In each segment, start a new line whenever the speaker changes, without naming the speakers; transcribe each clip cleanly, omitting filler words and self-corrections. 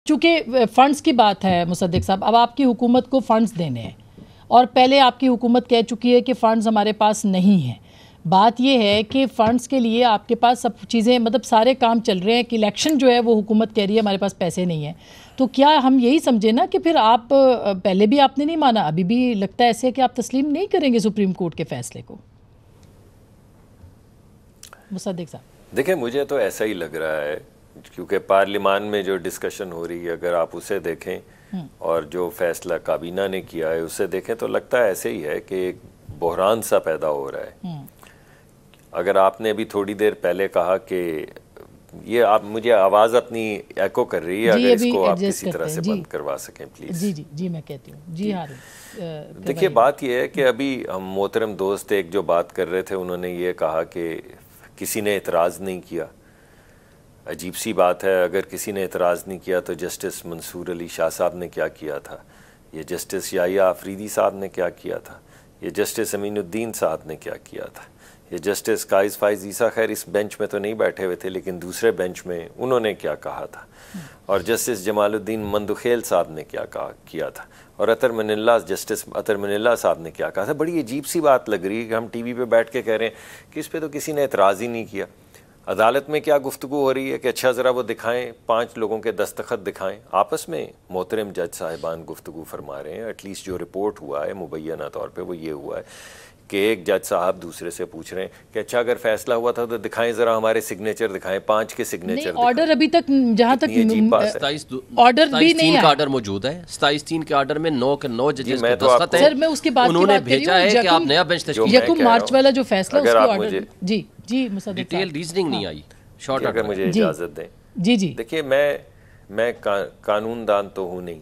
चूँकि फ़ंड्स की बात है मुसद्दिक साहब, अब आपकी हुकूमत को फ़ंड्स देने हैं और पहले आपकी हुकूमत कह चुकी है कि फ़ंड्स हमारे पास नहीं हैं। बात ये है कि फ़ंड्स के लिए आपके पास सब चीज़ें मतलब सारे काम चल रहे हैं कि इलेक्शन जो है वो हुकूमत कह रही है हमारे पास पैसे नहीं हैं। तो क्या हम यही समझे ना कि फिर आप पहले भी आपने नहीं माना, अभी भी लगता है ऐसे है कि आप तस्लीम नहीं करेंगे सुप्रीम कोर्ट के फ़ैसले को? मुसद्दिक साहब
देखिए, मुझे तो ऐसा ही लग रहा है क्योंकि पार्लियामान में जो डिस्कशन हो रही है अगर आप उसे देखें और जो फैसला काबीना ने किया है उसे देखें तो लगता है ऐसे ही है कि एक बहरान सा पैदा हो रहा है। अगर आपने अभी थोड़ी देर पहले कहा कि ये आप मुझे आवाज़ अपनी एको कर रही है, अगर इसको आप किसी तरह से बंद करवा सकें प्लीज़।
जी जी जी मैं कहती हूँ जी हाँ।
देखिए, बात ये है कि अभी हम मोहतरम दोस्त एक जो बात कर रहे थे उन्होंने ये कहा कि किसी ने एतराज़ नहीं किया। अजीब सी बात है, अगर किसी ने एतराज़ नहीं किया तो जस्टिस मंसूर अली शाह साहब ने क्या किया था, ये जस्टिस याहिया आफरीदी साहब ने क्या किया था, ये जस्टिस अमीनुद्दीन साहब ने क्या किया था, ये जस्टिस काइस फाइज ईसा खैर इस बेंच में तो नहीं बैठे हुए थे लेकिन दूसरे बेंच में उन्होंने क्या कहा था, और जस्टिस जमालुद्दीन मंदुखेल साहब ने क्या किया था, और जस्टिस अतर मनिल्ला साहब ने क्या कहा था। बड़ी अजीब सी बात लग रही है कि हम टीवी पे बैठ के कह रहे हैं कि इस पे तो किसी ने एतराज़ ही नहीं किया। अदालत में क्या गुफ्तगू हो रही है कि अच्छा ज़रा वो दिखाएं, 5 लोगों के दस्तखत दिखाएं। आपस में मोहतरम जज साहिबान गुफ्तगू फरमा रहे हैं। एटलीस्ट जो रिपोर्ट हुआ है मुबैना तौर पे वो ये हुआ है कि एक जज साहब दूसरे से पूछ रहे हैं कि अच्छा अगर फैसला हुआ था तो दिखाएं, ज़रा हमारे सिग्नेचर दिखाएं, 5 के सिग्नेचर।
ऑर्डर अभी तक जहाँ तक ऑर्डर भी नहीं है,
ऑर्डर मौजूद है 27/3 के ऑर्डर में 9 के 9 जजेस के
दस्तखत
हैं।
सर मैं उसके बाद
उन्होंने भेजा है कि आप नया बेंच तश्कील।
यकम मार्च वाला जो फैसला उसके ऑर्डर जी जी मुसद्दिक साहब
डिटेल रीजनिंग नहीं आई। शॉर्ट
अगर मुझे इजाज़त दें।
जी जी
देखिए, मैं कानूनदान तो हूँ नहीं,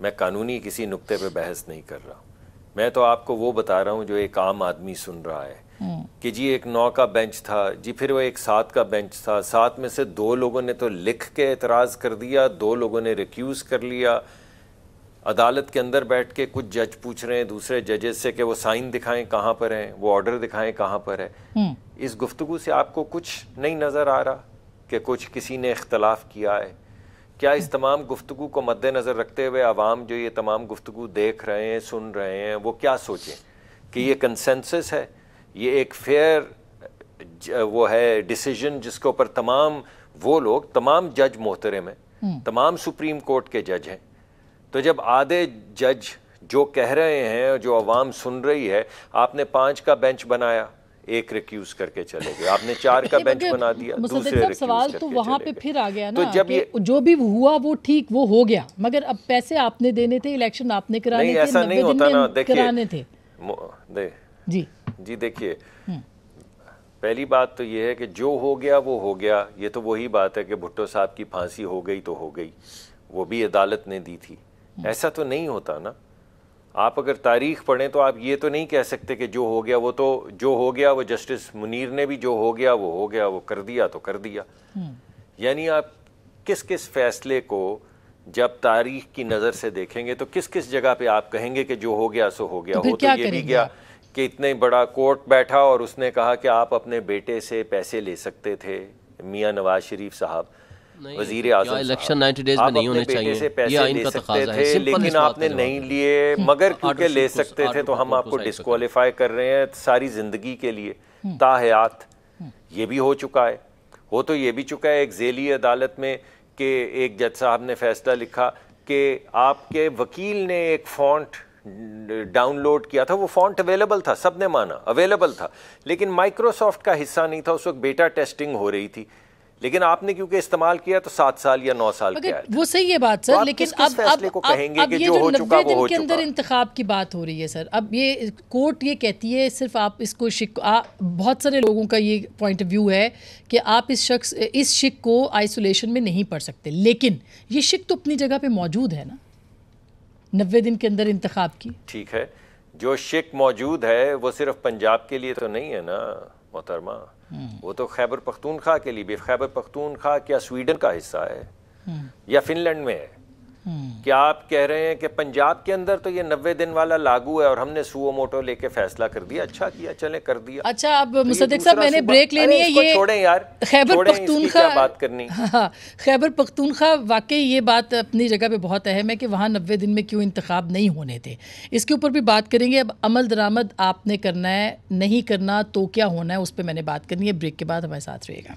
मैं कानूनी किसी नुक्ते पे बहस नहीं कर रहा हूँ। मैं तो आपको वो बता रहा हूँ जो एक आम आदमी सुन रहा है कि जी एक 9 का बेंच था जी, फिर वो एक 7 का बेंच था, 7 में से 2 लोगों ने तो लिख के एतराज़ कर दिया, 2 लोगों ने रिक्यूज़ कर लिया। अदालत के अंदर बैठ के कुछ जज पूछ रहे हैं दूसरे जजेस से कि वो साइन दिखाएं कहाँ पर हैं, वो ऑर्डर दिखाएं कहाँ पर है। इस गुफ्तगू से आपको कुछ नहीं नज़र आ रहा कि कुछ किसी ने इख्तलाफ किया है? क्या इस तमाम गुफ्तगू को मद्देनज़र रखते हुए आवाम जो ये तमाम गुफ्तगू देख रहे हैं, सुन रहे हैं, वो क्या सोचें कि ये कंसेंसस है, ये एक फेयर वो है डिसीजन जिसके ऊपर तमाम वो लोग, तमाम जज मोहतरम हैं, तमाम सुप्रीम कोर्ट के जज हैं। तो जब आधे जज जो कह रहे हैं, जो आवाम सुन रही है, आपने 5 का बेंच बनाया, एक रिक्यूज करके चले गए, आपने 4 का बेंच बना दिया, दूसरे रिक्यूज
सवाल तो वहाँ पे फिर आ गया ना, तो जब ये जो भी हुआ वो ठीक वो हो गया, मगर अब पैसे आपने देने थे, इलेक्शन आपने कराने थे,
ऐसा नहीं होता ना।
कराने थे जी
जी। देखिए, पहली बात तो ये है कि जो हो गया वो हो गया। ये तो वही बात है कि भुट्टो साहब की फांसी हो गई तो हो गई, वो भी अदालत ने दी थी। ऐसा तो नहीं होता ना। आप अगर तारीख पढ़ें तो आप ये तो नहीं कह सकते कि जो हो गया वो तो जो हो गया, वो जस्टिस मुनीर ने भी जो हो गया वो हो गया, वो कर दिया तो कर दिया। यानी आप किस किस फैसले को जब तारीख की नज़र से देखेंगे तो किस किस जगह पे आप कहेंगे कि जो हो गया सो हो गया। हो तो ये भी गया कि इतने बड़ा कोर्ट बैठा और उसने कहा कि आप अपने बेटे से पैसे ले सकते थे, मियाँ नवाज शरीफ साहब वजीर आज़म,
इलेक्शन 90 डेज में नहीं होने चाहिए,
से पैसे ले सकते थे लेकिन आपने नहीं लिए, मगर क्योंकि ले सकते थे तो हम आपको डिस्क्वालीफाई कर रहे हैं सारी जिंदगी के लिए ताहयात। ये भी हो चुका है। हो तो ये भी चुका है एक झेली अदालत में कि एक जज साहब ने फैसला लिखा कि आपके वकील ने एक फॉन्ट डाउनलोड किया था, वो फॉन्ट अवेलेबल था, सबने माना अवेलेबल था, लेकिन माइक्रोसॉफ्ट का हिस्सा नहीं था, उस वक्त बेटा टेस्टिंग हो रही थी, लेकिन आपने क्योंकि इस्तेमाल किया तो 7 साल या 9 साल के आए।
वो सही है बात सर,
तो
लेकिन
अब
ये जो 90 दिन के अंदर इंतखाब की बात हो रही है सर, अब ये कोर्ट ये कहती है सिर्फ आप इसको बहुत सारे लोगों का ये पॉइंट ऑफ व्यू है कि आप इस शिक को आइसोलेशन में नहीं पढ़ सकते, लेकिन ये शिक तो अपनी जगह पे मौजूद है ना 90 दिन के अंदर इंतखाब की।
ठीक है, जो शिक मौजूद है वो सिर्फ पंजाब के लिए तो नहीं है ना मोहतरमा, वो तो खैबर पख्तूनख्वा के लिए भी। खैबर पख्तूनख्वा क्या स्वीडन का हिस्सा है या फिनलैंड में है? क्या आप कह रहे हैं कि पंजाब के अंदर तो ये 90 दिन वाला लागू है और हमने सुओ मोटो लेके फैसला कर दिया, अच्छा किया, चले कर दिया।
अच्छा, अब मुसद्दिक साहब मैंने ब्रेक लेनी है, ये
छोड़ें यार,
खैबर पख्तूनख्वा
बात करनी।
हाँ, खैबर पख्तूनख्वा वाकई ये बात अपनी जगह पे बहुत अहम है कि वहाँ 90 दिन में क्यों इंतखाब नहीं होने थे, इसके ऊपर भी बात करेंगे। अब अमल दरामद आपने करना है, नहीं करना तो क्या होना है, उस पर मैंने बात करनी है। ब्रेक के बाद हमारे साथ रहिएगा।